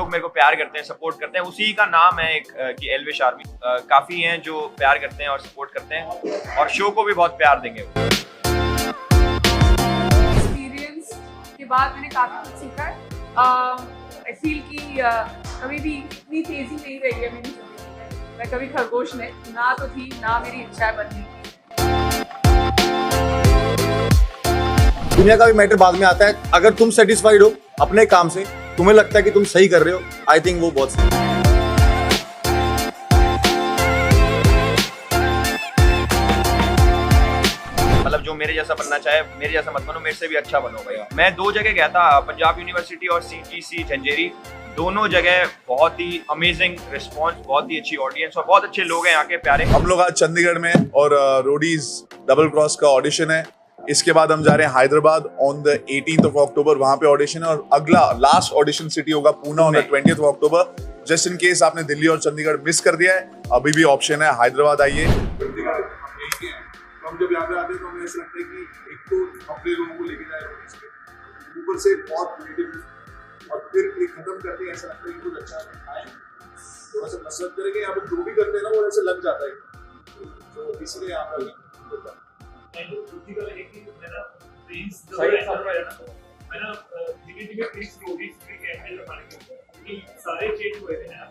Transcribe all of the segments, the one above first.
लोग मेरे को प्यार करते हैं, सपोर्ट करते हैं, उसी का नाम है एक कि एल्विश आर्मी। काफ़ी हैं जो प्यार करते हैं और सपोर्ट करते हैं और शो को भी बहुत प्यार देंगे। एक्सपीरियंस के बाद मैंने काफ़ी कुछ सीखा है। आई फील कि कभी भी इतनी तेज़ी नहीं रही है मेरी ज़िंदगी में। मैं कभी खरगोश नहीं ना तो थी, ना मेरी इच्छा है बनने की। दुनिया का भी मैटर बाद में आता है। अगर तुम सेटिस्फाइड हो अपने काम से, तुम्हें लगता है कि तुम सही कर रहे हो, आई थिंक वो बहुत सही है। मतलब जो मेरे जैसा बनना चाहे, मेरे जैसा मत बनो, मेरे से भी अच्छा बनो भैया। मैं 2 जगह गया था, पंजाब यूनिवर्सिटी और CTC झंझेरी। दोनों जगह बहुत ही अमेजिंग रिस्पॉन्स, बहुत ही अच्छी ऑडियंस और बहुत अच्छे लोग हैं यहाँ के प्यारे। हम लोग आज चंडीगढ़ में और रोडीज डबल क्रॉस का ऑडिशन है। इसके बाद हम जा रहे हैं Hyderabad on the 18th of October, वहां पे ऑडिशन है। और अगला लास्ट ऑडिशन सिटी होगा Poona on the 20th of October। Just in case आपने दिल्ली और चंडीगढ़ मिस कर दिया है, अभी भी ऑप्शन है, हैदराबाद आइए। हम जब यहाँ पे आते हैं तो हमें ऐसा लगता है कि एक तो अपने लोगों को लेके जाए, ऊपर से बहुत क्रिएटिव, और फिर एक खत्म करते हैं ऐसा लगता है कि कुछ अच्छा है, थोड़ा सा कसरत करेंगे। यहाँ पे जो भी करते हैं ना वो ऐसे लग जाता है, तो इसलिए यहाँ पे सारे चेंज हुए थे ना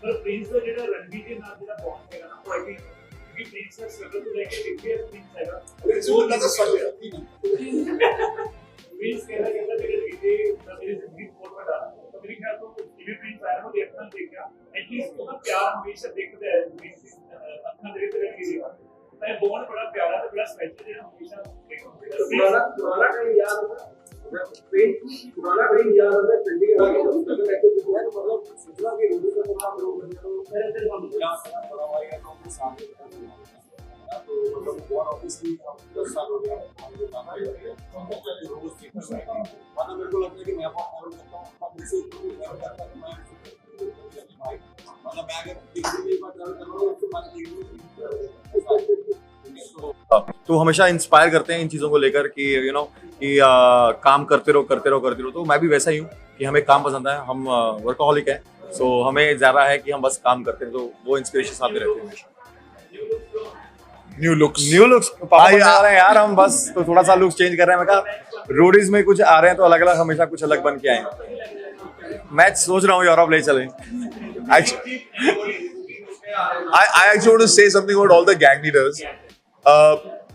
पर प्रिंस का जेड़ा रणवीर के नाम जेड़ा बॉन्ड है ना वो आई थिंक क्योंकि प्रिंस का स्ट्रगल तो लेके देखिए प्रिंस है वो लगा सब है प्रिंस कहना कहता मेरे जिंदगी फोर में डाला तो मेरे ख्याल तो ये प्रिंस आया वो देखना देखा एटलीस्ट उसका प्यार हमेशा देखते हैं अपना देखते रहेंगे। मैं बॉन्ड बड़ा प्यारा था, बड़ा स्पेशल है, हमेशा पुराना कहीं याद होगा पुराना कहीं याद होता है पिंडी के बारे में अगर ऐसे जो है तो मतलब सोचना कि रोटी का काम लोग करते हैं तो मेरे दिल में क्या बड़ा भाई का काम साथ में तो मतलब बहुत ऑब्वियसली हम 10 साल हो गया हम लोग काम कर रहे हैं तो रोज की मतलब मेरे को लगता है कि मैं अपना फॉलो करता हूं अब इससे मैं करता हूं मैं मतलब मैं अगर एक बार ट्रैवल कर रहा हूं तो मैं तो हमेशा इंस्पायर करते हैं इन चीज़ों को लेकर कि यू नो कि काम करते रहो। तो मैं भी वैसा ही हूँ कि हमें काम पसंद है, हम वर्कaholic हैं, सो हमें ज़्यादा है कि हम बस काम करते हैं, तो वो इंस्पिरेशन साथ में रहते हैं हमेशा। न्यू लुक्स पापा आ रहे हैं यार, हम बस तो थोड़ा सा लुक्स चेंज कर रहे हैं। मैं कहा रोडीज में कुछ आ रहे हैं तो अलग अलग, हमेशा कुछ अलग बन के आए। मैं सोच रहा हूँ यूरोप ले चलें। I actually want to say something about all the gang leaders.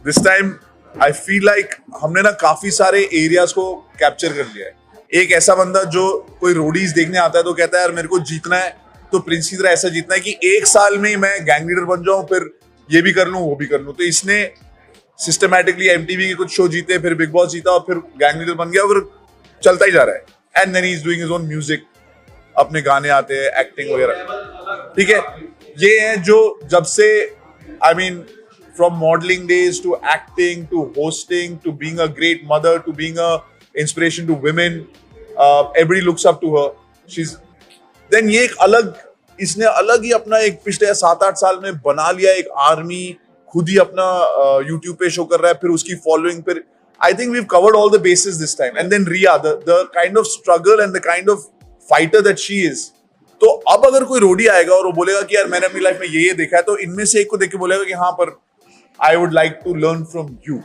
This time I feel like हमने ना काफी सारे एरियाज को कैप्चर कर लिया है। एक ऐसा बंदा जो कोई रोडीज देखने आता है तो कहता है यार मेरे को जीतना है, तो प्रिंस की तरह ऐसा जीतना है कि 1 साल में ही मैं गैंग लीडर बन जाऊं, फिर ये भी कर लूं वो भी कर लूं। तो इसने सिस्टमैटिकली MTV के कुछ शो जीते, फिर बिग बॉस जीता और फिर गैंग लीडर बन गया, फिर चलता ही जा रहा है। And then he is doing his own music, अपने गाने आते हैं, एक्टिंग वगैरह, ठीक है। ये है जो जब से I mean from modeling days to acting to hosting to being a great mother to being a inspiration to women, everybody looks up to her. She's then ये एक अलग, इसने अलग ही अपना एक पिछले 7-8 साल में बना लिया एक आर्मी, खुद ही अपना YouTube पे शो कर रहा है, फिर उसकी फॉलोइंग, फिर I think we've covered all the bases this time. And then Riya, the kind of struggle and the kind of fighter that she is. तो अब अगर कोई रोडी आएगा और वो बोलेगा कि यार मैंने अपनी लाइफ में ये देखा है, तो इनमें से एक को देख के बोलेगा कि हाँ पर I would like to learn from you.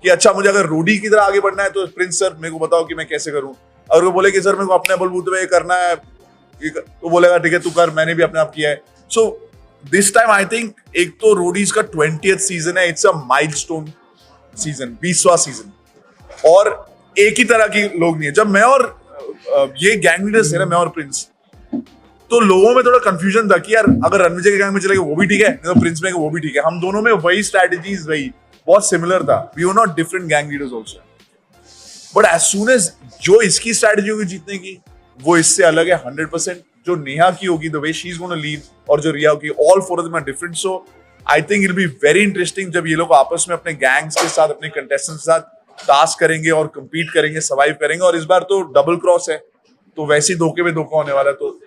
कि अच्छा मुझे अगर रोडी की तरह आगे बढ़ना है तो प्रिंस सर मेरे को बताओ कि मैं कैसे करूं। अगर वो बोले कि सर मेरे को अपने बलबूते पे ये करना है, तो बोलेगा ठीक है तू कर, मैंने भी अपने आप किया है। So this time I think एक तो रोडीज का 20th सीजन है, इट्स अ माइलस्टोन सीजन, 20वां सीजन, और एक ही तरह की लोग नहीं है। जब मैं और ये गैंग लीडर्स थे ना, मैं और प्रिंस, तो लोगों में थोड़ा कंफ्यूजन था कि यार अगर रणविजय के गैंग में चले गए वो भी ठीक है, नहीं तो प्रिंस में वो भी ठीक है। हम दोनों में वही स्ट्रैटेजीज, वही बहुत सिमिलर था। We were not different gang leaders also, but as soon as जो इसकी स्ट्रैटेजी होगी जीतने की, वो इससे अलग है 100%। जो नेहा की होगी, the way she is gonna lead, और जो रिया होगी, all 4 of them are different. So I think it will be very interesting जब ये लोग आपस में अपने गैंग्स के साथ, अपने कंटेस्टेंट्स के साथ टास्क करेंगे और compete करेंगे, सर्वाइव करेंगे। और इस बार तो डबल क्रॉस है, तो वैसे ही धोखे में धोखा होने वाला है। तो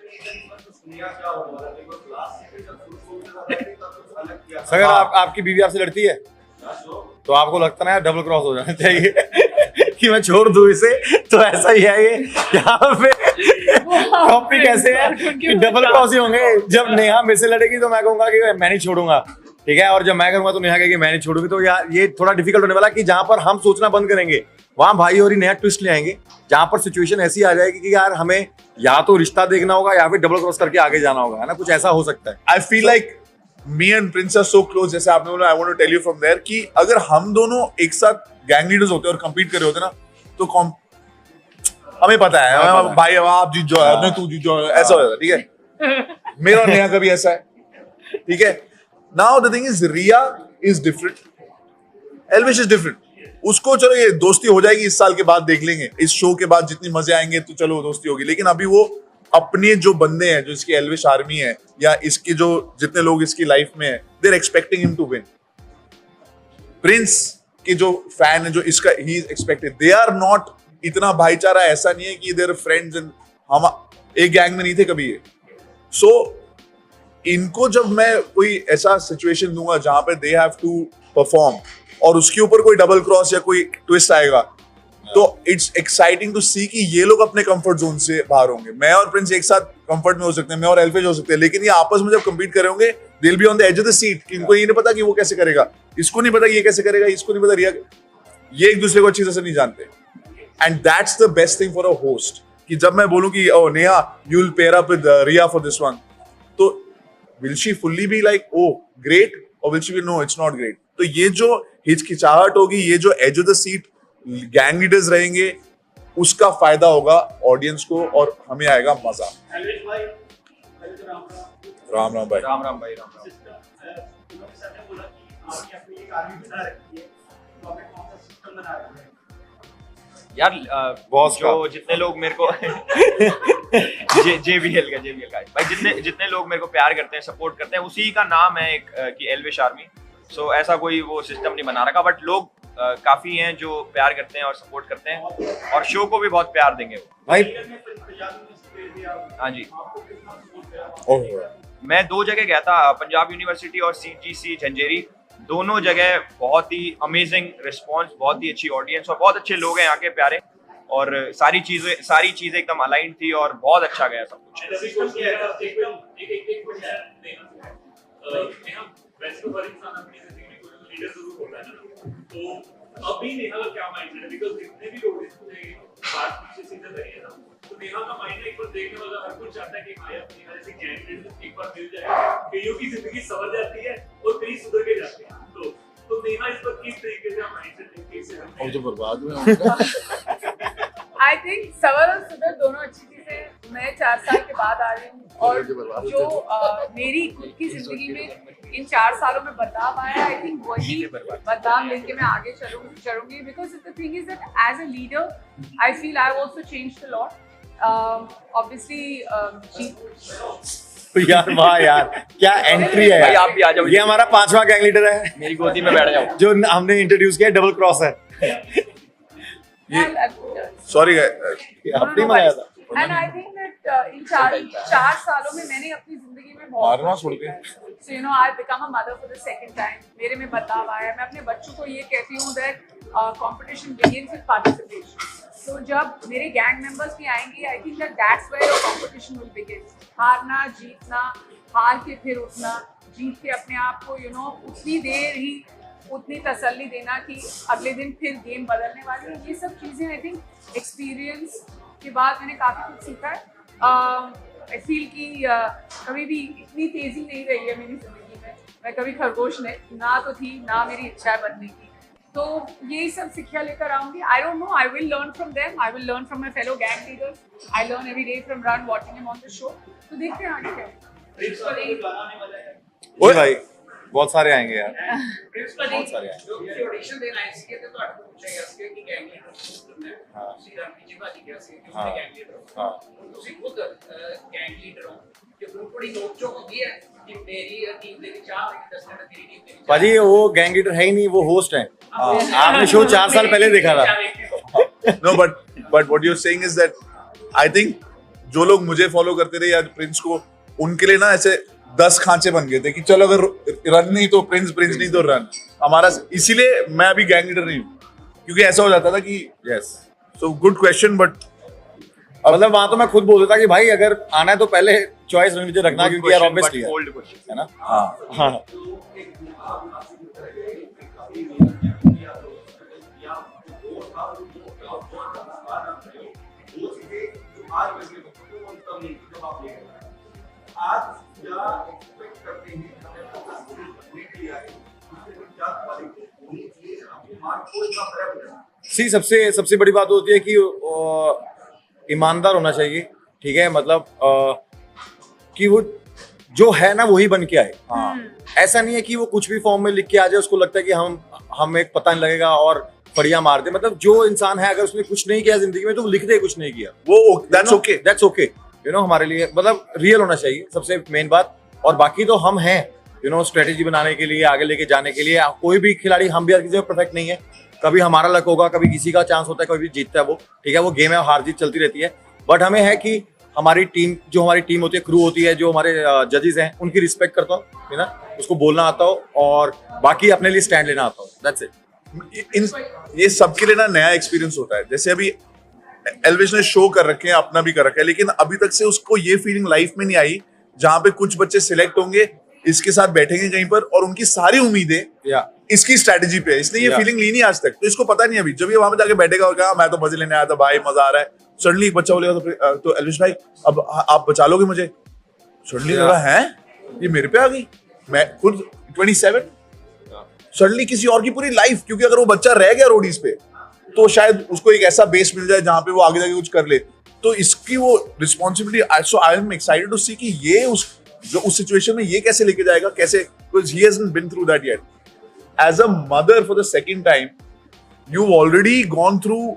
अगर आपकी बीवी आपसे लड़ती है तो आपको लगता ना डबल क्रॉस हो जाना चाहिए कि मैं छोड़ दूं इसे, तो ऐसा ही है ये यहाँ पे टॉपिक ऐसे है कि डबल क्रॉस ही होंगे। जब नेहा मेरे से लड़ेगी तो मैं कहूंगा कि मैं नहीं छोड़ूंगा, ठीक है, और जब मैं करूंगा तो नेहा कहेगी मैं नहीं छोड़ूंगी। तो यार ये थोड़ा डिफिकल्ट होने वाला कि जहां पर हम सोचना बंद करेंगे वहां भाई और ही नया ट्विस्ट ले आएंगे, जहां पर सिचुएशन ऐसी आ जाएगी कि यार हमें या तो रिश्ता देखना होगा या फिर डबल क्रॉस करके आगे जाना होगा, है ना, कुछ ऐसा हो सकता है। I feel like me and Prince are so close, जैसे आपने बोला, I want to tell you from there कि अगर हम दोनों एक साथ गैंग लीडर्स होते और कंपीट कर रहे होते ना, तो हमें पता है भाई आप जीत जाओ, नहीं तू जीत जाओ, ऐसा हो जाता, ठीक है। मेरा और नेहा का भी ऐसा है, ठीक है। Now the thing is Riya is different, Elvish is different. उसको चलो ये दोस्ती हो जाएगी इस साल के बाद, देख लेंगे इस शो के बाद जितनी मजे आएंगे तो चलो दोस्ती होगी, लेकिन अभी वो अपने जो बंदे हैं, जो इसकी एल्विश आर्मी है या इसके जो जितने लोग इसकी लाइफ में है, they are expecting him to win. Prince के जो फैन है, जो इसका ही is expected, they are not इतना भाईचारा ऐसा नहीं है कि देयर फ्रेंड्स एंड हम एक गैंग में नहीं थे कभी ये। सो इनको जब मैं कोई ऐसा सिचुएशन दूंगा जहां पे दे हैव टू परफॉर्म और उसके ऊपर कोई डबल क्रॉस या कोई ट्विस्ट आएगा, तो इट्स एक्साइटिंग टू सी कि ये लोग अपने कंफर्ट जोन से बाहर होंगे। मैं और प्रिंस एक साथ कंफर्ट में हो सकते हैं, मैं और एल्फेज हो सकते हैं, लेकिन ये आपस में जब कंपीट कर रहे होंगे, they will be on the edge of the seat. इनको ये नहीं पता कि वो कैसे करेगा, इसको नहीं पता कि ये कैसे करेगा, इसको नहीं पता रिया, ये एक दूसरे को अच्छी तरह से नहीं जानते। And that's the best thing for a host, कि जब मैं बोलूं कि oh Neha you will pair up with Riya for this one, तो will she fully be like oh great, और will she be no it's not great. तो ये जो हिचकिचाहट होगी, ये जो edge of the seat gang leaders रहेंगे, उसका फायदा होगा ऑडियंस को और हमें आएगा मजा। राम राम भाई। राम राम भाई, राम राम। यार बॉस जो जितने लोग मेरे को जेबीएल का भाई, जितने लोग मेरे को प्यार करते हैं, सपोर्ट करते हैं, उसी का नाम है एक कि एल्विश आर्मी। सो ऐसा कोई वो सिस्टम नहीं बना रखा, बट लोग काफी हैं जो प्यार करते हैं और सपोर्ट करते हैं, और शो को भी बहुत प्यार देंगे वो भाई। हाँ जी, मैं 2 जगह गया था, पंजाब यूनिवर्सिटी और CGC झंझेरी। दोनों जगह बहुत ही अमेजिंग रिस्पॉन्स, बहुत ही अच्छी ऑडियंस और बहुत अच्छे लोग हैं यहाँ के प्यारे, और सारी चीजें एकदम अलाइन थी और बहुत अच्छा गया सब कुछ। तो अभी नेहा का क्या माइंड है, बिकॉज़ जितने भी लोग इसने पार्ट पीछे सीजन रहे हैं ना, तो नेहा का माइंड एक बार देखने वाला हर कोई चाहता है कि भाई अपनी वजह से कैंडिडेट एक बार मिल जाए, कईयों की जिंदगी संवर जाती है और कई सुधर के जाते हैं। तो नेहा इस पर किस तरीके से माइंड सेट लेके से और जो बर्बाद हुए आई थिंक सवर और सुधर दोनों अच्छी चीजें। मैं 4 साल के बाद आ रही हूँ, और जो मेरी खुद की जिंदगी में इन 4 सालों में बदलाव आया, आई थिंक वही बदलाव लेके मैं आगे चलूंगी। Because the thing is that as a leader I feel I have also changed a lot. Obviously यार वाह यार, क्या एंट्री है भाई, यार। आप भी आ जाओ। ये हमारा 5वां गैंग लीडर है, मेरी गोदी में बैठ जाओ। जो हमने इंट्रोड्यूस किया, डबल क्रॉस है। सॉरी अपनी मंगाया था। And I think that इन 4 सालों में मैंने अपनी जिंदगी में बहुत मारना कुछ छोड़ सीखा के। है। So you know, I've become a mother for the second time. मेरे में बदलाव आया है। मैं अपने बच्चों को ये कहती हूँ that competition begins with participation. So जब मेरे गैंग मेंबर्स भी आएंगे, I think that that's where your competition will begin. हारना, जीतना, हार के फिर उठना, जीत के अपने आप को you know उतनी देर ही उतनी तसल्ली देना कि अगले दिन फिर गेम बदलने वाली है। ये सब चीज़ें आई थिंक एक्सपीरियंस के बाद मैंने काफ़ी कुछ सीखा है। आई फील कि कभी भी इतनी तेज़ी नहीं रही है मेरी ज़िंदगी में। मैं कभी खरगोश ना तो थी, ना मेरी इच्छा है बनने की। तो यही सब शिक्षा लेकर आऊँगी। I don't know, I will learn from them, I will learn from my fellow gang leaders. I learn every day from run watching him on the show. तो देखते हैं आगे क्या। ओए भाई, बहुत सारे आएंगे यार, बहुत सारे आएंगे। ऑडिशन देना है इसके तो आपको पूछेगा इसके कि गैंग लीडर हां सीधा पीछे बाजी क्या से कि गैंग लीडर हां ਤੁਸੀਂ खुद गैंग लीडर हो कि बड़ी नोक-झोंक होती है कि मेरी टीम ਦੇ ਵਿੱਚ ਆ मेरी 10 मिनट तेरी टीम ਦੇ ਵਿੱਚ भाजी वो गैंग लीडर है ही नहीं, वो होस्ट है। आपने शो 4 साल पहले देखा था। No but what you are saying is that I think जो लोग मुझे फॉलो करते थे या प्रिंस को, उनके लिए ना ऐसे 10 खांचे बन गए थे कि चलो अगर रन नहीं तो प्रिंस नहीं तो रन हमारा। इसीलिए मैं अभी गैंग लीडर नहीं हूँ, क्योंकि ऐसा हो जाता था कि yes so good question but मतलब वहां तो मैं खुद बोल देता कि भाई अगर आना है तो पहले चॉइस मुझे रखना, क्योंकि यार ऑब्वियसली है ओल्ड क्वेश्चन है ना। हाँ हाँ सी सबसे सबसे बड़ी बात होती है कि ईमानदार होना चाहिए, ठीक है, मतलब कि वो जो है ना वही बन के आए। ऐसा नहीं है कि वो कुछ भी फॉर्म में लिख के आ जाए, उसको लगता है कि हम एक पता नहीं लगेगा और फड़िया मार दे। मतलब जो इंसान है अगर उसने कुछ नहीं किया जिंदगी में तो वो लिख दे कुछ नहीं किया, वो दैट्स ओके यू नो। हमारे लिए मतलब रियल होना चाहिए सबसे मेन बात, और बाकी तो हम हैं यू नो स्ट्रेटेजी बनाने के लिए, आगे लेके जाने के लिए। कोई भी खिलाड़ी, हम भी हर किसी में परफेक्ट नहीं है, कभी हमारा लक होगा, कभी किसी का चांस होता है, कभी जीतता है वो, ठीक है, वो गेम है, हार जीत चलती रहती है। बट हमें है कि हमारी टीम होती है, क्रू होती है, जो हमारे जजेस हैं उनकी रिस्पेक्ट करता हूँ, है ना, उसको बोलना आता हो और बाकी अपने लिए स्टैंड लेना आता हो, दैट्स इट। ये सबके लिए ना नया एक्सपीरियंस होता है। जैसे अभी एल्विश ने शो कर रखे हैं, अपना भी कर रखा है, लेकिन अभी तक से उसको ये फीलिंग लाइफ में नहीं आई जहां पे कुछ बच्चे सिलेक्ट होंगे, इसके साथ बैठेंगे कहीं पर और उनकी सारी उम्मीदें इसकी स्ट्रैटेजी पे है। इसने ये फीलिंग ली नहीं आज तक, तो इसको पता नहीं अभी। जब ये वहां पे जाके बैठेगा और कहा मैं तो मजे लेने आया था भाई, मजा आ रहा है, सडनली एक बच्चा बोलेगा तो एल्विश भाई अब आप बचा लोगे मुझे, सडनली लगा है ये मेरे पे आ गई, मैं खुद 27, सडनली किसी और की पूरी लाइफ। क्योंकि अगर वो बच्चा रह गया रोडीज पे तो शायद उसको एक ऐसा बेस मिल जाए जहां पे वो आगे जाके कुछ कर ले। तो इसकी वो responsibility, so I am excited to see कि ये उस सिचुएशन में ये कैसे लेके जाएगा, कैसे, because he hasn't been through that yet. As a mother for the second time you've already gone through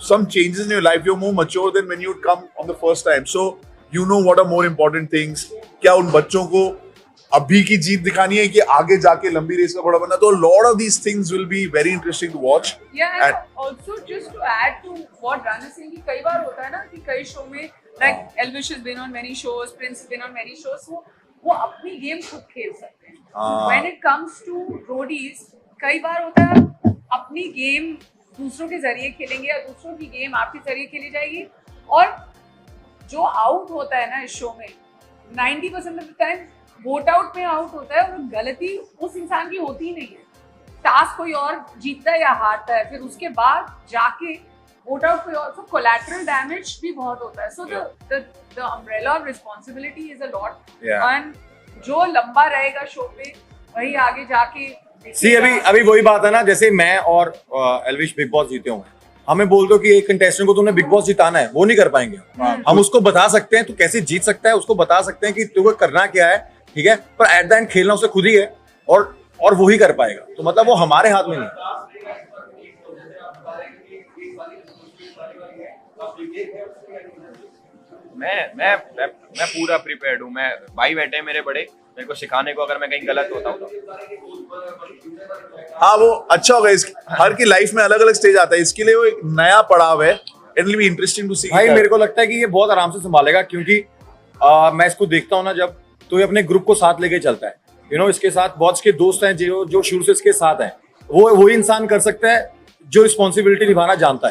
some changes in your life. You're more mature than when you come on the first time, so you know what are more important things. क्या उन बच्चों को अभी की जीत दिखानी है कि आगे जाके लंबी रेस का बड़ा बनना? तो a lot of these things will be very interesting to watch. Yeah, and also just to add to what Ran is saying, कि कई बार होता है ना कि कई शो में like Elvish has been on many shows, Prince has been on many shows, वो अपनी गेम खुद खेल सकते हैं। When it comes to roadies, कई बार होता है अपनी गेम दूसरों के जरिए खेलेंगे या दूसरों की गेम आपके जरिए खेली जाएगी, और जो आउट होता है ना इस शो में 90% of the time vote out में आउट होता है, और गलती उस इंसान की होती ही नहीं है। टास्क कोई और जीतता है या हारता है, फिर उसके बाद जाके वोट आउट कोई और, सो कोलैटरल डैमेज भी बहुत होता है। So the umbrella of responsibility is a lot, and जो लंबा रहेगा शो पे वही आगे जाके सी अभी वही बात है ना, जैसे मैं और एल्विश बिग बॉस जीते होंगे, हमें बोल दो कि एक कंटेस्टेंट को तुमने बिग बॉस जिताना है, वो नहीं कर पाएंगे। हम उसको बता सकते हैं तो कैसे जीत सकता है, उसको बता सकते हैं कि तुमको करना क्या है, ठीक है, पर एट द एंड खेलना उसे खुद ही है और वो ही कर पाएगा। तो मतलब वो हमारे हाथ में नहीं। मैं पूरा प्रिपेयर्ड हूँ। मैं भाई बैठे हैं मेरे बड़े, मेरे को सिखाने को, अगर मैं कहीं गलत होता हूँ तो। हाँ वो अच्छा होगा। हर की लाइफ में अलग अलग स्टेज आता है, इसके लिए वो एक नया पड़ाव है। It will be interesting to see. भाई मेरे को लगता है कि ये बहुत आराम से संभालेगा, क्योंकि मैं इसको देखता हूँ ना जब, तो ये अपने ग्रुप को साथ लेके चलता है। यू नो इसके साथ बहुत इसके दोस्त हैं जो शुरू से इसके साथ हैं। वही इंसान कर सकता है जो रिस्पॉन्सिबिलिटी निभाना जानता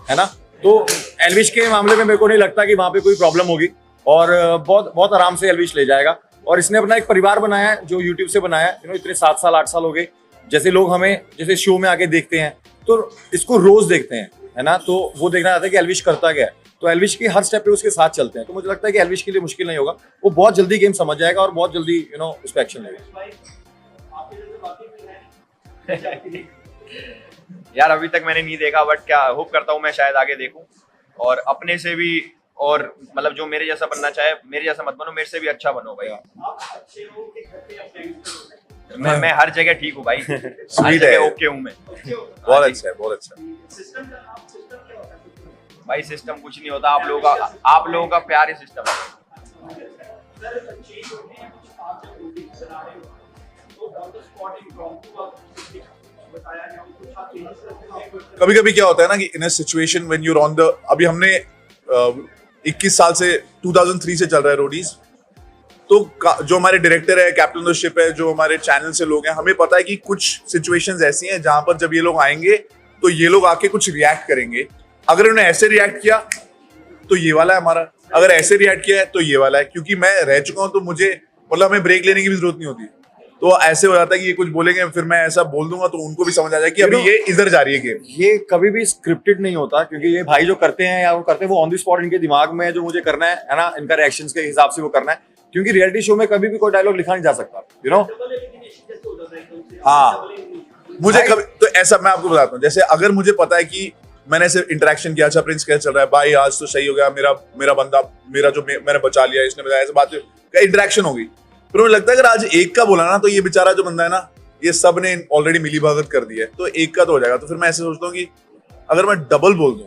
है ना। तो एल्विश के मामले में मेरे को नहीं लगता कि वहाँ पे कोई प्रॉब्लम होगी, और बहुत बहुत आराम से एल्विश ले जाएगा। और इसने अपना एक परिवार बनाया है जो यूट्यूब से बनाया है। यू नो इतने 7 साल 8 साल हो गए, जैसे लोग हमें जैसे शो में आके देखते हैं तो इसको रोज देखते हैं, है ना, तो वो देखना चाहता है कि एल्विश करता क्या है। तो एल्विश की हर स्टेप पे उसके साथ चलते हैं। तो मुझे लगता है कि एल्विश के लिए मुश्किल नहीं होगा, वो बहुत जल्दी गेम समझ जाएगा और बहुत जल्दी यू नो उस पर एक्शन लेगा। यार अभी तक मैंने नहीं देखा, बट क्या होप करता हूँ मैं शायद आगे देखूं, और अपने से भी, और मतलब जो मेरे जैसा बनना चाहे, मेरे जैसा मत बनो, मेरे से भी अच्छा बनो भाई। मैं हर जगह ठीक हूँ भाई, हर जगह ओके हूँ मैं। बहुत अच्छा है, बहुत अच्छा। भाई सिस्टम कुछ नहीं होता, आप लोगों का प्यार ही सिस्टम है। कभी कभी क्या होता है ना कि in a situation when you are on the, अभी हमने 21 साल से 2003 से चल रहा है रोडीज, तो जो हमारे डायरेक्टर है, कैप्टन द शिप है, जो हमारे चैनल से लोग हैं, हमें पता है कि कुछ सिचुएशंस ऐसी हैं जहां पर जब ये लोग आएंगे तो ये लोग आके कुछ रिएक्ट करेंगे। अगर उन्होंने ऐसे रिएक्ट किया तो ये वाला है हमारा, अगर ऐसे रिएक्ट किया है तो ये वाला है। क्योंकि मैं रह चुका हूं तो मुझे मतलब हमें ब्रेक लेने की भी जरूरत नहीं होती। तो ऐसे हो जाता है कि ये कुछ बोलेंगे, फिर मैं ऐसा बोल दूंगा तो उनको भी समझ आ जाए कि अभी ये इधर जा रही है गेम। ये कभी भी स्क्रिप्टेड नहीं होता, क्योंकि ये भाई जो करते हैं या वो करते हैं वो ऑन द स्पॉट इनके दिमाग में जो मुझे करना है ना, इनका रिएक्शंस के हिसाब से वो करना है। क्योंकि रियलिटी शो में कभी भी कोई डायलॉग लिखा नहीं जा सकता, यू नो। हाँ, मुझे कभी तो ऐसा मैं आपको बताता हूँ, जैसे अगर मुझे पता है कि मैंने ऐसे इंटरेक्शन किया, अच्छा प्रिंस कैसे चल रहा है भाई, आज तो सही हो गया, मेरा बंदा मेरा जो मैंने बचा लिया, इसने बताया, ऐसे बात इंटरेक्शन होगी। फिर मुझे लगता है अगर आज एक का बोला ना तो ये बेचारा जो बंदा है ना, ये सब ने ऑलरेडी मिली भगत कर दी है, तो एक का तो हो जाएगा। तो फिर मैं ऐसे सोचता हूँ कि अगर मैं डबल बोल दूं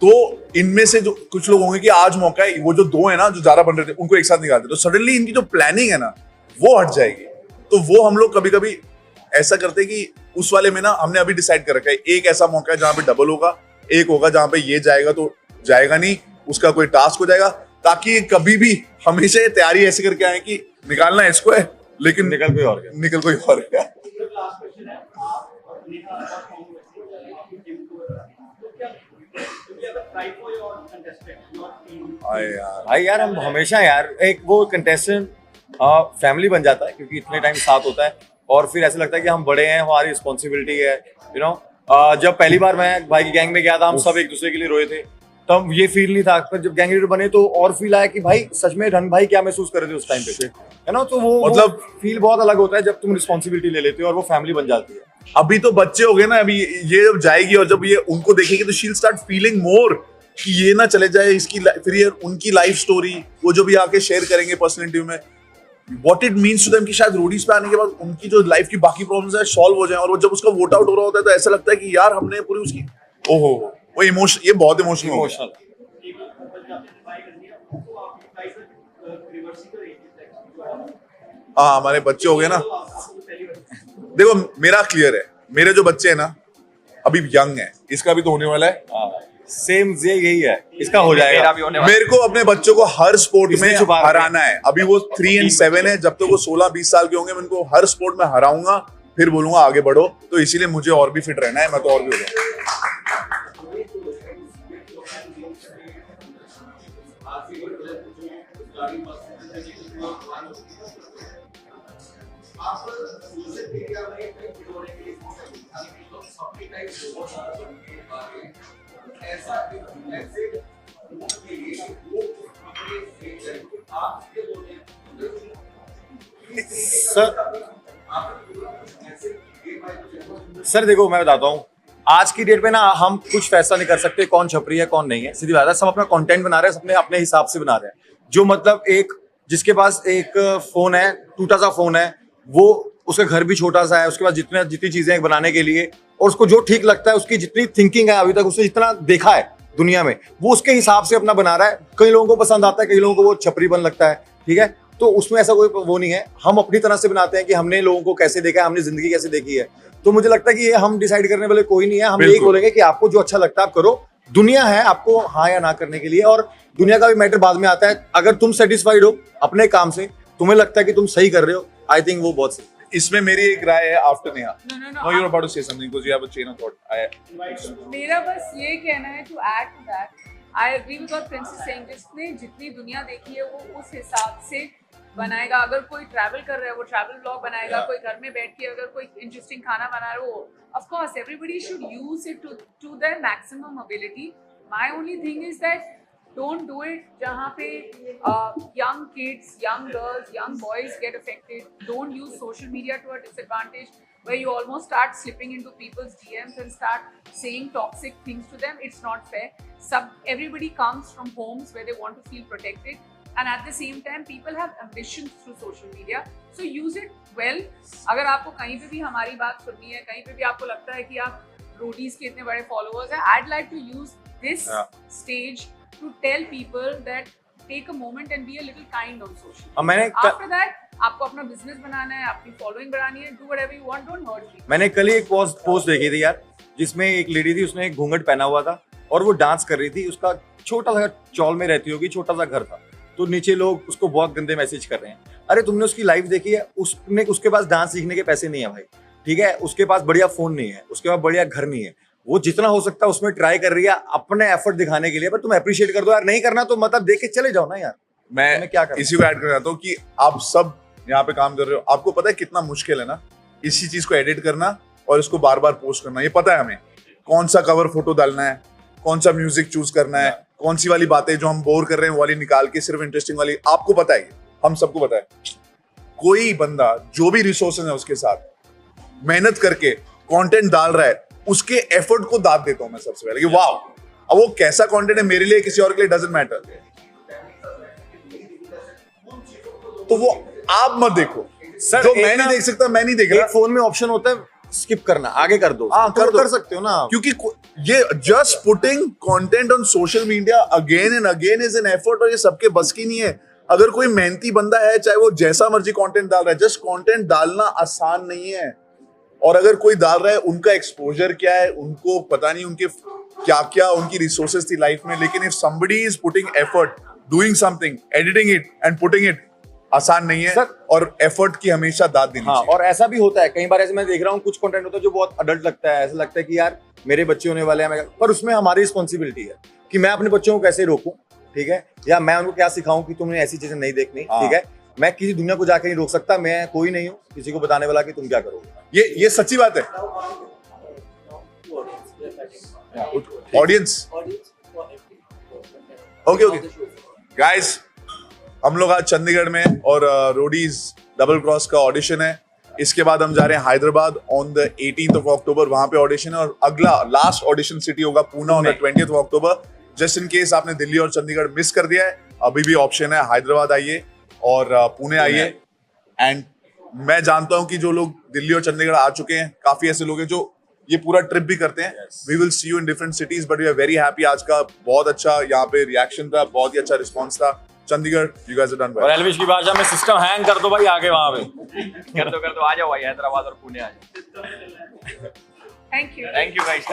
तो इनमें से जो कुछ लोग होंगे कि आज मौका है, वो जो दो है ना जो ज्यादा बन रहे थे उनको एक साथ निकालते, तो सडनली इनकी जो प्लानिंग है ना वो हट जाएगी। तो वो हम लोग कभी कभी ऐसा करते कि उस वाले में ना हमने अभी डिसाइड कर रखा है एक ऐसा मौका है जहां पे डबल होगा, एक होगा जहां पे ये जाएगा तो जाएगा नहीं, उसका कोई टास्क हो जाएगा, ताकि कभी भी हमेशा ये तैयारी ऐसे करके आए कि निकालना इसको है लेकिन निकल कोई और गया। निकल कोई और गया। भाई यार हम हमेशा यार एक वो कंटेस्टेंट फैमिली बन जाता है, क्योंकि इतने टाइम साथ होता है और फिर ऐसा लगता है कि हम बड़े हैं, हमारी रिस्पॉन्सिबिलिटी है, यू नो। जब पहली बार मैं भाई की गैंग में गया था, हम सब एक दूसरे के लिए रोए थे, तब ये फील नहीं था। पर जब गैंग लीडर बने तो और फील आया कि भाई सच में रन भाई क्या महसूस कर रहे थे उस टाइम पे, है ना। तो वो मतलब फील बहुत अलग होता है जब तुम रिस्पॉन्सिबिलिटी ले लेते हो और वो फैमिली बन जाती है। अभी तो बच्चे हो गए ना, अभी ये जब जाएगी और जब ये उनको देखेगी तो she will start feeling more कि ये ना चले जाए, इसकी फिर ये उनकी लाइफ स्टोरी वो जो भी आके शेयर करेंगे पर्सनल इंटरव्यू में, what it means to them, कि शायद रोडीज पे आने के बाद उनकी जो लाइफ की बाकी प्रॉब्लम्स है सॉल्व हो जाए। और वो जब उसका वोट आउट हो रहा होता है तो ऐसा लगता है कि यार हमने पूरी उसकी ओहो वो इमोशन, ये बहुत इमोशनल हाँ हमारे बच्चे हो गए ना। देखो मेरा क्लियर है, मेरे जो बच्चे हैं ना अभी यंग है, इसका भी तो होने वाला है, सेम यही है, इसका हो जाएगा। मेरा भी होने वाला है। मेरे को अपने बच्चों को हर स्पोर्ट में इसमें छुपा हराना है। अभी वो 3 और 7 है, जब तक वो 16-20 साल के होंगे मैं उनको हर स्पोर्ट में हराऊंगा, फिर बोलूंगा आगे बढ़ो। तो इसीलिए मुझे और भी फिट रहना है, मैं तो और भी हो जाऊंगा। सर देखो मैं बताता हूँ, आज की डेट में ना हम कुछ फैसला नहीं कर सकते कौन छपरी है कौन नहीं है। सीधी बात है, सब अपना कंटेंट बना रहे हैं, अपने अपने हिसाब से बना रहे हैं। जो मतलब एक जिसके पास एक फोन है, टूटा सा फोन है, वो उसका घर भी छोटा सा है, उसके पास जितनी चीजें बनाने के लिए, और उसको जो ठीक लगता है, उसकी जितनी थिंकिंग है अभी तक उसने जितना देखा है दुनिया में, वो उसके हिसाब से अपना बना रहा है। कई लोगों को पसंद आता है, कई लोगों को वो छपरी बन लगता है, ठीक है। तो उसमें ऐसा कोई वो नहीं है, हम अपनी तरह से बनाते हैं कि हमने लोगों को कैसे देखा है, हमने जिंदगी कैसे देखी है। तो मुझे लगता है कि ये हम डिसाइड करने वाले कोई नहीं है। हम यही बोलेंगे कि आपको जो अच्छा लगता है आप करो, दुनिया है आपको हाँ या ना करने के लिए, और दुनिया का भी मैटर बाद में आता है। अगर तुम सेटिस्फाइड हो अपने काम से, तुम्हें लगता है कि तुम सही कर रहे हो, आई थिंक वो बहुत सही। इसमें मेरी एक राय है after Neha. No, you're about to say something because you have a chain of thought. मेरा बस ये कहना है to add to that, I agree with what Prince is saying, जिसने जितनी दुनिया देखी है वो उस हिसाब से बनाएगा। अगर कोई ट्रैवल कर रहा है वो ट्रैवल ब्लॉग बनाएगा, कोई घर में बैठ के अगर कोई इंटरेस्टिंग खाना बना रहा है वो, of course everybody should use it to their maximum ability. My only thing is that don't do it जहाँ पे young kids, young girls, young boys get affected. Don't use social media to a disadvantage where you almost start slipping into people's DMs and start saying toxic things to them. It's not fair. Everybody comes from homes where they want to feel protected, and at the same time people have ambitions through social media, so use it well. अगर आपको कहीं पे भी हमारी बात सुननी है, कहीं पे भी आपको लगता है कि आप रोडीज के इतने बड़े फॉलोअर्स हैं, I'd like to use this stage to tell people that take a moment and be a little kind on social. After that आपको अपना बिजनेस बनाना है, अपनी फॉलोइंग बढ़ानी है, do whatever you want, don't hurt people. मैंने कल ही एक post देखी थी यार, जिसमें एक लेडी थी, उसने एक घूंघट पहना हुआ था और वो डांस कर रही थी। उसका छोटा सा चौल में रहती होगी, छोटा सा घर था, तो नीचे लोग उसको बहुत गंदे मैसेज कर रहे हैं। अरे तुमने उसकी लाइफ देखी है, उसके पास डांस सीखने के पैसे नहीं है भाई, ठीक है, उसके पास बढ़िया फोन नहीं है, उसके पास बढ़िया घर नहीं है, वो जितना हो सकता है उसमें ट्राई कर रही है अपने एफर्ट दिखाने के लिए, पर तुम अप्रिशिएट कर दो यार, नहीं करना तो मतलब देख के चले जाओ ना यार। मैं तुम्हें क्या करना? इसी को ऐड करना चाहता हूँ कि आप सब यहाँ पे काम कर रहे हो, आपको पता है कितना मुश्किल है ना इसी चीज को एडिट करना और इसको बार बार पोस्ट करना। ये पता है हमें कौन सा कवर फोटो डालना है, कौन सा म्यूजिक चूज करना है, कौन सी वाली बातें जो हम बोर कर रहे हैं वो वाली निकाल के सिर्फ इंटरेस्टिंग वाली, आपको पता है, हम सबको पता है। कोई बंदा जो भी रिसोर्सेज है उसके साथ मेहनत करके कंटेंट डाल रहा है, उसके एफर्ट को दाद देता हूं मैं सबसे पहले कि वाह, अब वो कैसा कंटेंट है मेरे लिए किसी और के लिए डजंट मैटर, तो वो आप मत देखो सर, जो एक मैं नहीं ना- देख सकता मैं नहीं देख एक रहा। फोन में ऑप्शन होता है स्किप करना, आगे कर दो। हाँ, कर दो। सकते हो ना, क्योंकि ये just putting content on social media again and again is an effort, और ये सबके बस की नहीं है। अगर कोई मेहनती बंदा है, चाहे वो जैसा मर्जी कंटेंट डाल रहा है, जस्ट कंटेंट डालना आसान नहीं है। और अगर कोई डाल रहा है, उनका एक्सपोजर क्या है, उनको पता नहीं उनके क्या क्या उनकी रिसोर्सेज थी लाइफ में, लेकिन if somebody is putting effort doing something, editing it and putting it, आसान नहीं है सर, और एफर्ट की हमेशा दाद देनी हाँ, चाहिए। और ऐसा भी होता है कई बार, ऐसे मैं देख रहा हूँ कुछ कंटेंट होता है जो बहुत अडल्ट लगता है, ऐसा लगता है कि यार मेरे बच्चे होने वाले हैं, पर उसमें हमारी रिस्पॉन्सिबिलिटी है कि मैं अपने बच्चों को कैसे रोकूं, ठीक है, या मैं उनको क्या सिखाऊं कि तुमने ऐसी चीजें नहीं देखनी, हाँ। ठीक है। मैं किसी दुनिया को जाके नहीं रोक सकता, मैं कोई नहीं हूँ किसी को बताने वाला कि तुम क्या करोगे। ये सच्ची बात है। ऑडियंस ओके गाइस, हम लोग आज चंडीगढ़ में और रोडीज डबल क्रॉस का ऑडिशन है। इसके बाद हम जा रहे हैं Hyderabad on the 18th of October, वहां पे ऑडिशन है, और अगला लास्ट ऑडिशन सिटी होगा Poona on the 20th of October। Just in case आपने दिल्ली और चंडीगढ़ मिस कर दिया है, अभी भी ऑप्शन है, हैदराबाद आइए और पुणे आइए। एंड मैं जानता हूं कि जो लोग दिल्ली और चंडीगढ़ आ चुके हैं, काफी ऐसे लोग हैं जो ये पूरा ट्रिप भी करते हैं। We will see you in different cities, but we are very happy. आज का बहुत अच्छा यहाँ पे रिएक्शन था, बहुत ही अच्छा रिस्पॉन्स था। Chandigarh, you guys are done और एलविश की भाषा में सिस्टम हैंग कर दो भाई, आगे वहां पे कर दो आ जाओ भाई, हैदराबाद और पुणे आ जाओ। Thank you. Thank you guys.